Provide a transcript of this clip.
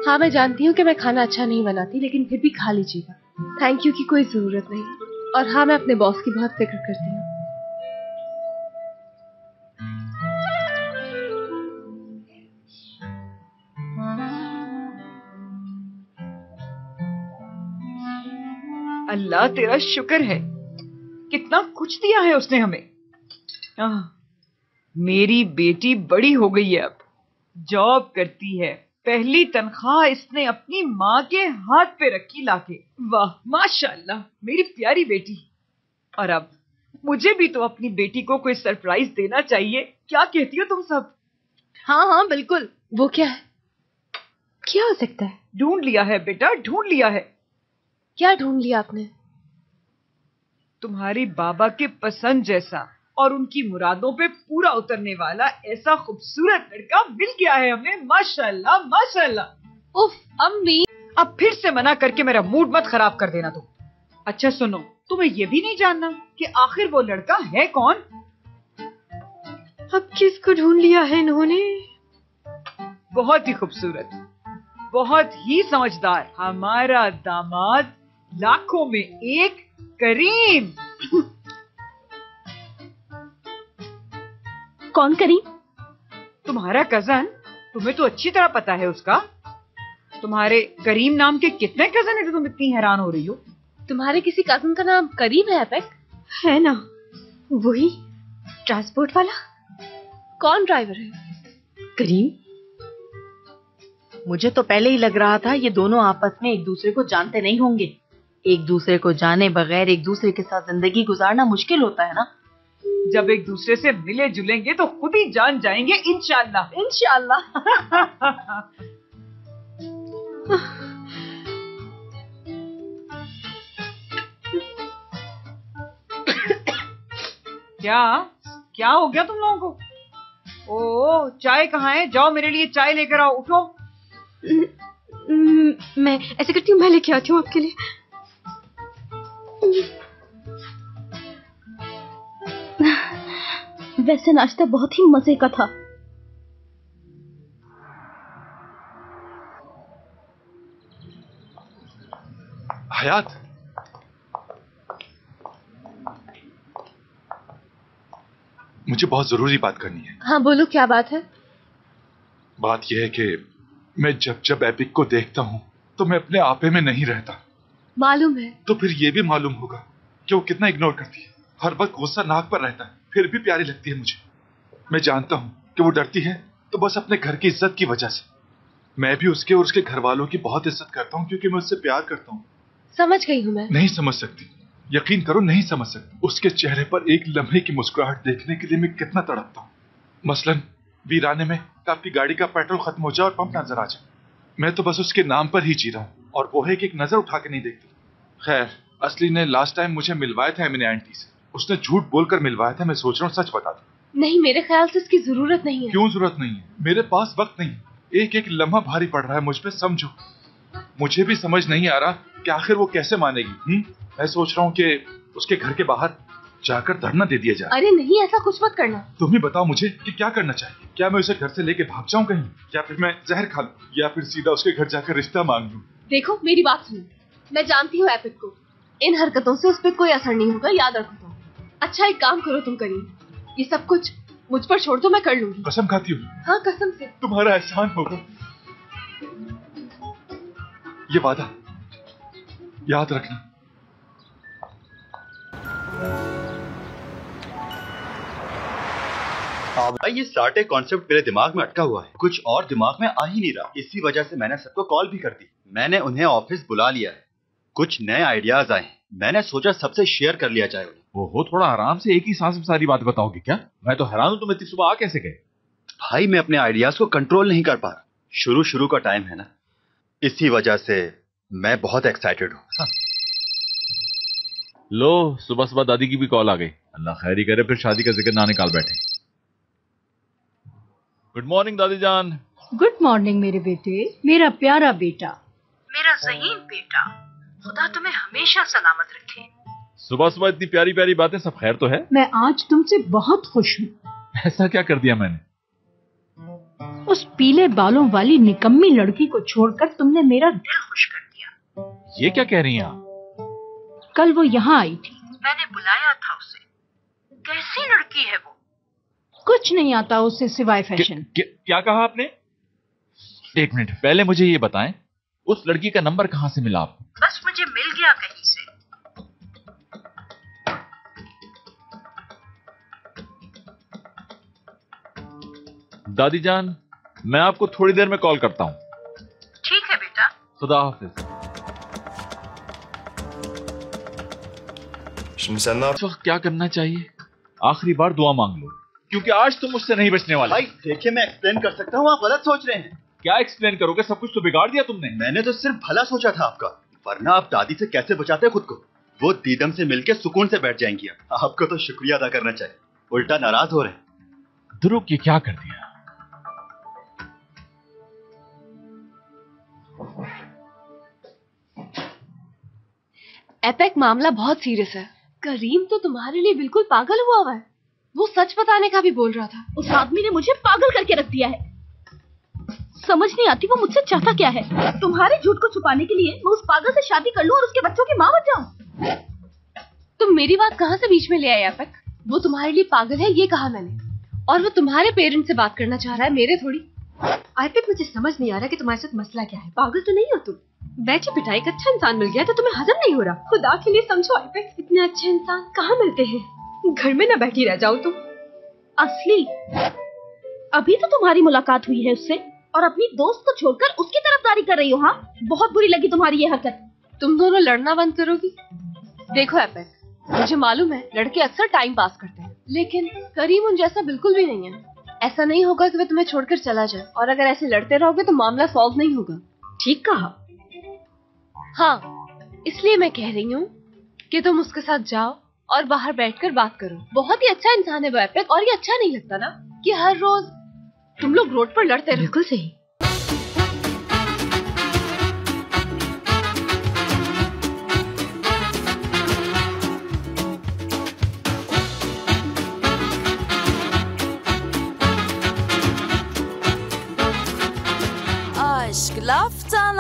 हाँ, मैं जानती हूँ कि मैं खाना अच्छा नहीं बनाती, लेकिन फिर भी खा लीजिएगा। थैंक यू की कोई जरूरत नहीं। और हाँ, मैं अपने बॉस की बहुत फिक्र करती हूँ। अल्लाह तेरा शुक्र है, कितना कुछ दिया है उसने हमें। मेरी बेटी बड़ी हो गई है, अब जॉब करती है, पहली तनख्वाह इसने अपनी माँ के हाथ पे रखी लाके। वाह माशाल्लाह, मेरी प्यारी बेटी। और अब मुझे भी तो अपनी बेटी को कोई सरप्राइज देना चाहिए। क्या कहती हो तुम सब? हाँ हाँ बिल्कुल। वो क्या है? क्या हो सकता है? ढूंढ लिया है बेटा, ढूंढ लिया है। क्या ढूंढ लिया आपने? तुम्हारी बाबा के पसंद जैसा और उनकी मुरादों पे पूरा उतरने वाला ऐसा खूबसूरत लड़का मिल गया है हमें। माशाल्लाह माशाल्लाह। उफ अम्मी, अब फिर से मना करके मेरा मूड मत खराब कर देना तुम। अच्छा सुनो, तुम्हें ये भी नहीं जानना कि आखिर वो लड़का है कौन? अब किसको ढूंढ लिया है इन्होंने? बहुत ही खूबसूरत, बहुत ही समझदार, हमारा दामाद, लाखों में एक, करीम। कौन करीम? तुम्हारा कजन। तुम्हें तो अच्छी तरह पता है उसका। तुम्हारे करीम नाम के कितने कजन है जो तुम इतनी हैरान हो रही हो? तुम्हारे किसी कजन का नाम करीम है एपेक? है ना, वही ट्रांसपोर्ट वाला। कौन ड्राइवर है? करीम। मुझे तो पहले ही लग रहा था ये दोनों आपस में एक दूसरे को जानते नहीं होंगे। एक दूसरे को जाने बगैर एक दूसरे के साथ जिंदगी गुजारना मुश्किल होता है ना। जब एक दूसरे से मिले जुलेंगे तो खुद ही जान जाएंगे इंशाल्लाह। इंशाल्लाह। क्या क्या हो गया तुम लोगों को? ओ, चाय कहाँ है? जाओ मेरे लिए चाय लेकर आओ। उठो। मैं ऐसे करती हूँ, मैं लेके आती हूँ आपके लिए। वैसे नाश्ता बहुत ही मजे का था। हयात, मुझे बहुत जरूरी बात करनी है। हाँ बोलो, क्या बात है? बात यह है कि मैं जब जब एपिक को देखता हूँ तो मैं अपने आपे में नहीं रहता। मालूम है। तो फिर ये भी मालूम होगा कि वो कितना इग्नोर करती है। हर वक्त गुस्सा नाक पर रहता है, फिर भी प्यारी लगती है मुझे। मैं जानता हूँ कि वो डरती है तो बस अपने घर की इज्जत की वजह से। मैं भी उसके और उसके घर वालों की बहुत इज्जत करता हूँ क्योंकि मैं उससे प्यार करता हूँ। समझ गई हूँ मैं। नहीं समझ सकती, यकीन करो नहीं समझ सकती। उसके चेहरे पर एक लम्हे की मुस्कुराहट देखने के लिए मैं कितना तड़पता हूँ। मसलन वीराने में आपकी गाड़ी का पेट्रोल खत्म हो जाए और पंप नजर आ जाए, मैं तो बस उसके नाम पर ही जी रहा हूँ और वो है कि एक नजर उठा के नहीं देखती। खैर, असली ने लास्ट टाइम मुझे मिलवाया था एमिने आंटी से। उसने झूठ बोलकर मिलवाया था। मैं सोच रहा हूँ सच बता दूं। नहीं, मेरे ख्याल से इसकी जरूरत नहीं है। क्यों जरूरत नहीं है? मेरे पास वक्त नहीं। एक एक लम्हा भारी पड़ रहा है मुझ पे, समझो। मुझे भी समझ नहीं आ रहा कि आखिर वो कैसे मानेगी। मैं सोच रहा हूँ कि उसके घर के बाहर जाकर धरना दे दिया जाए। अरे नहीं, ऐसा कुछ मत करना। तुम ही बताओ मुझे कि क्या करना चाहिए। क्या मैं उसे घर से लेके भाग जाऊं कहीं, या फिर मैं जहर खा लूं, या फिर सीधा उसके घर जाकर रिश्ता मांग लूं? देखो मेरी बात सुनो, मैं जानती हूँ एपिक को। इन हरकतों से उस पर कोई असर नहीं होगा, याद रखो तुम। अच्छा एक काम करो तुम करीम, ये सब कुछ मुझ पर छोड़ दो, मैं कर लूंगी। कसम खाती हूँ? हाँ कसम से। तुम्हारा एहसान होगा। ये वादा याद रखना। ये सारे कॉन्सेप्ट मेरे दिमाग में अटका हुआ है, कुछ और दिमाग में आ ही नहीं रहा। इसी वजह से मैंने सबको कॉल भी कर दी। मैंने उन्हें ऑफिस बुला लिया है, कुछ नए आइडियाज आए हैं, मैंने सोचा सबसे शेयर कर लिया जाए उन्हें। ओहो, थोड़ा आराम से एक ही सांस में सारी बात बताओगे क्या? मैं तो हैरान हूं, तुम इतनी सुबह आ कैसे गए? भाई मैं अपने आइडियाज को कंट्रोल नहीं कर पा रहा, शुरू का टाइम है ना, इसी वजह से मैं बहुत एक्साइटेड हूँ। लो, सुबह सुबह दादी की भी कॉल आ गई। अल्लाह खैरी करे, फिर शादी का जिक्र ना निकाल बैठे। गुड मॉर्निंग दादी जान। गुड मॉर्निंग मेरे बेटे, मेरा प्यारा बेटा, मेरा ज़हीन बेटा, खुदा तुम्हें हमेशा सलामत रखे। सुबह सुबह इतनी प्यारी प्यारी बातें, सब खैर तो है? मैं आज तुमसे बहुत खुश हूँ। ऐसा क्या कर दिया मैंने? उस पीले बालों वाली निकम्मी लड़की को छोड़कर तुमने मेरा दिल खुश कर दिया। ये क्या कह रही हैं आप? कल वो यहाँ आई थी, मैंने बुलाया था उसे। कैसी लड़की है वो? कुछ नहीं आता उसे सिवाय फैशन। क्या कहा आपने? एक मिनट, पहले मुझे ये बताएं, उस लड़की का नंबर कहाँ से मिला आपको? बस मुझे मिल गया कहीं से। दादी जान, मैं आपको थोड़ी देर में कॉल करता हूँ। ठीक है बेटा। खुदा हाफिज। इस वक्त क्या करना चाहिए? आखिरी बार दुआ मांग लो, क्योंकि आज तुम मुझसे नहीं बचने वाले। भाई देखिए, मैं एक्सप्लेन कर सकता हूँ, आप गलत सोच रहे हैं। क्या एक्सप्लेन करोगे? सब कुछ तो बिगाड़ दिया तुमने। मैंने तो सिर्फ भला सोचा था आपका, वरना आप दादी से कैसे बचाते खुद को? वो दीदम से मिलके सुकून से बैठ जाएंगी। आपको तो शुक्रिया अदा करना चाहिए, उल्टा नाराज हो रहे हैं। ध्रुव, ये क्या कर दिया? एपेक, मामला बहुत सीरियस है। करीम तो तुम्हारे लिए बिल्कुल पागल हुआ है। वो सच बताने का भी बोल रहा था। उस आदमी ने मुझे पागल करके रख दिया है। समझ नहीं आती वो मुझसे चाहता क्या है। तुम्हारे झूठ को छुपाने के लिए मैं उस पागल से शादी कर लूं और उसके बच्चों की मां बन जाऊं। तुम मेरी बात कहाँ से बीच में ले आए एपेक? वो तुम्हारे लिए पागल है ये कहा मैंने, और वो तुम्हारे पेरेंट्स से बात करना चाह रहा है, मेरे थोड़ी। एपेक, मुझे समझ नहीं आ रहा कि तुम्हारे साथ मसला क्या है। पागल तो नहीं हो तुम? बैची पिटाई का अच्छा इंसान मिल गया तो तुम्हें हजम नहीं हो रहा। खुदा के लिए समझो एपेक, इतने अच्छे इंसान कहाँ मिलते हैं। घर में ना बैठी रह जाओ तुम। असली अभी तो तुम्हारी मुलाकात हुई है उससे और अपनी दोस्त को छोड़कर उसकी तरफदारी कर रही हो। हाँ, बहुत बुरी लगी तुम्हारी ये हरकत। तुम दोनों लड़ना बंद करोगी? देखो एपेक, मुझे मालूम है लड़के अक्सर टाइम पास करते हैं, लेकिन करीम उन जैसा बिल्कुल भी नहीं है। ऐसा नहीं होगा कि वह तुम्हें छोड़कर चला जाए, और अगर ऐसे लड़ते रहोगे तो मामला सॉल्व नहीं होगा। ठीक कहा। हाँ, इसलिए मैं कह रही हूँ कि तुम उसके साथ जाओ और बाहर बैठकर बात करो। बहुत ही अच्छा इंसान है वो एपेक, और ये अच्छा नहीं लगता ना कि हर रोज तुम लोग रोड पर लड़ते रहो। बिल्कुल सही। Aşk laftan